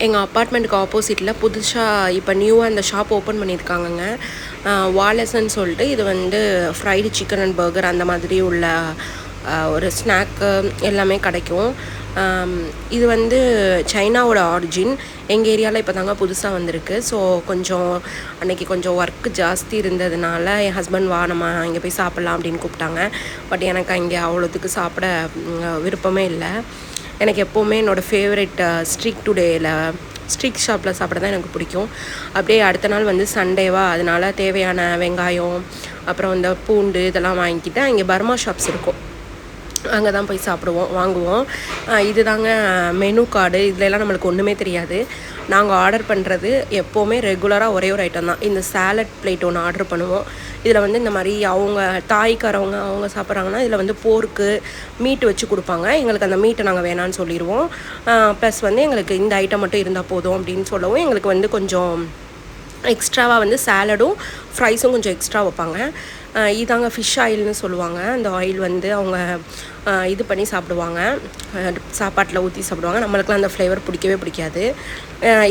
எங்கள் அப்பார்ட்மெண்ட்டுக்கு ஆப்போசிட்டில் புதுசாக இப்போ நியூவாக இந்த ஷாப் ஓப்பன் பண்ணியிருக்காங்கங்க. வாலசன்னு சொல்லிட்டு. இது வந்து ஃப்ரைடு சிக்கன் அண்ட் பர்கர் அந்த மாதிரி உள்ள ஒரு ஸ்நாக்கு எல்லாமே கிடைக்கும். இது வந்து சைனாவோட ஆரிஜின். எங்கள் ஏரியாவில் இப்போ தாங்க புதுசாக வந்திருக்கு. ஸோ கொஞ்சம் அன்றைக்கி கொஞ்சம் ஒர்க்கு ஜாஸ்தி இருந்ததுனால என் ஹஸ்பண்ட் வா நம்ம இங்கே போய் சாப்பிட்லாம் அப்படின்னு கூப்பிட்டாங்க. பட் எனக்கு அங்கே அவ்வளோத்துக்கு சாப்பிட விருப்பமே இல்லை. எனக்கு எப்போவுமே என்னோடய ஃபேவரெட் ஸ்ட்ரீட் ஷாப்பில் சாப்பிட தான் எனக்கு பிடிக்கும். அப்படியே அடுத்த நாள் வந்து சண்டேவா, அதனால் தேவையான வெங்காயம் அப்புறம் இந்த பூண்டு இதெல்லாம் வாங்கிக்கிட்டு இங்கே பர்மா ஷாப்ஸ் இருக்கும், அங்கே தான் போய் வாங்குவோம். இது தாங்க மெனு கார்டு. இதிலெல்லாம் நம்மளுக்கு ஒன்றுமே தெரியாது. நாங்கள் ஆர்டர் பண்ணுறது எப்போவுமே ரெகுலராக ஒரே ஒரு ஐட்டம் தான். இந்த சாலட் பிளேட் ஒன்று ஆர்டர் பண்ணுவோம். இதில் வந்து இந்த மாதிரி அவங்க தாய்க்காரவங்க அவங்க சாப்பிட்றாங்கன்னா இதில் வந்து போர்க்கு மீட்டு வச்சு கொடுப்பாங்க. எங்களுக்கு அந்த மீட்டை நாங்கள் வேணான்னு சொல்லிடுவோம். ப்ளஸ் வந்து எங்களுக்கு இந்த ஐட்டம் மட்டும் இருந்தால் போதும் அப்படின்னு சொல்லவும் எங்களுக்கு வந்து கொஞ்சம் எக்ஸ்ட்ராவாக வந்து சாலடும் ஃப்ரைஸும் கொஞ்சம் எக்ஸ்ட்ரா வைப்பாங்க. இதாங்க ஃபிஷ் ஆயில்னு சொல்லுவாங்க. அந்த ஆயில் வந்து அவங்க இது பண்ணி சாப்பிடுவாங்க, சாப்பாட்டில் ஊற்றி சாப்பிடுவாங்க. நம்மளுக்குலாம் அந்த ஃப்ளேவர் பிடிக்கவே பிடிக்காது.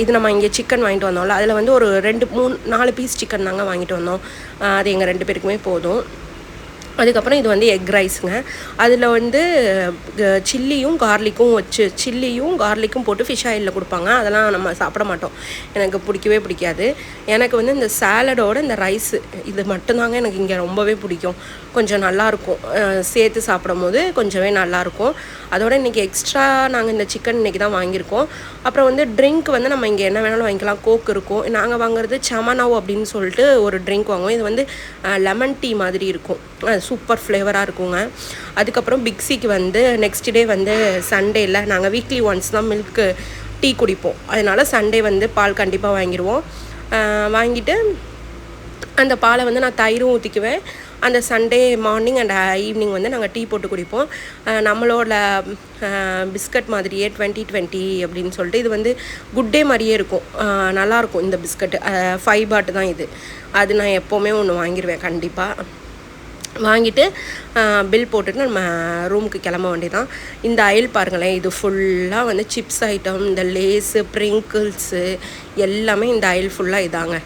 இது நம்ம இங்கே சிக்கன் வாங்கிட்டு வந்தோம்ல, அதில் வந்து ஒரு 2, 3, 4 பீஸ் சிக்கன் தாங்க வாங்கிட்டு வந்தோம். அது எங்கள் 2 பேருக்குமே போதும். அதுக்கப்புறம் இது வந்து எக் ரைஸுங்க. அதில் வந்து சில்லியும் கார்லிக்கும் போட்டு ஃபிஷ் ஆயிலில் கொடுப்பாங்க. அதெல்லாம் நம்ம சாப்பிட மாட்டோம், எனக்கு பிடிக்கவே பிடிக்காது. எனக்கு வந்து இந்த சாலடோட இந்த ரைஸு இது மட்டும்தாங்க எனக்கு இங்கே ரொம்பவே பிடிக்கும். கொஞ்சம் நல்லாயிருக்கும், சேர்த்து சாப்பிடும் போது கொஞ்சமே நல்லாயிருக்கும். அதோட இன்றைக்கி எக்ஸ்ட்ரா நாங்கள் இந்த சிக்கன் இன்றைக்கி தான் வாங்கியிருக்கோம். அப்புறம் வந்து ட்ரிங்க் வந்து நம்ம இங்கே என்ன வேணாலும் வாங்கிக்கலாம். கோக் இருக்கும். நாங்கள் வாங்குறது சமனாவோ அப்படின்னு சொல்லிட்டு ஒரு ட்ரிங்க் வாங்குவோம். இது வந்து லெமன் டீ மாதிரி இருக்கும், சூப்பர் ஃப்ளேவராக இருக்குங்க. அதுக்கப்புறம் பிக்ஸிக்கு வந்து நெக்ஸ்ட் டே வந்து சண்டேயில் நாங்கள் வீக்லி ஒன்ஸ் தான் மில்க்கு டீ குடிப்போம். அதனால் சண்டே வந்து பால் கண்டிப்பாக வாங்கிடுவோம். வாங்கிட்டு அந்த பாலை வந்து நான் தயிரும் ஊற்றிக்குவேன். அந்த சண்டே மார்னிங் அண்ட் ஈவினிங் வந்து நாங்கள் டீ போட்டு குடிப்போம். நம்மளோட பிஸ்கட் மாதிரியே 2020 அப்படின்னு சொல்லிட்டு இது வந்து குட் டே மாதிரியே இருக்கும், நல்லாயிருக்கும் இந்த பிஸ்கட்டு. 5 பாட் தான் இது. அது நான் எப்போவுமே ஒன்று வாங்கிடுவேன் கண்டிப்பாக. வாங்கிட்டு பில் போட்டுட்டு நம்ம ரூமுக்கு கிளம்ப வேண்டியதான். இந்த அயல் பாருங்களேன், இது ஃபுல்லாக வந்து சிப்ஸ் ஐட்டம், இந்த லேஸு, ப்ரிங்கிள்ஸு எல்லாமே இந்த அயல் ஃபுல்லாக இதாங்க.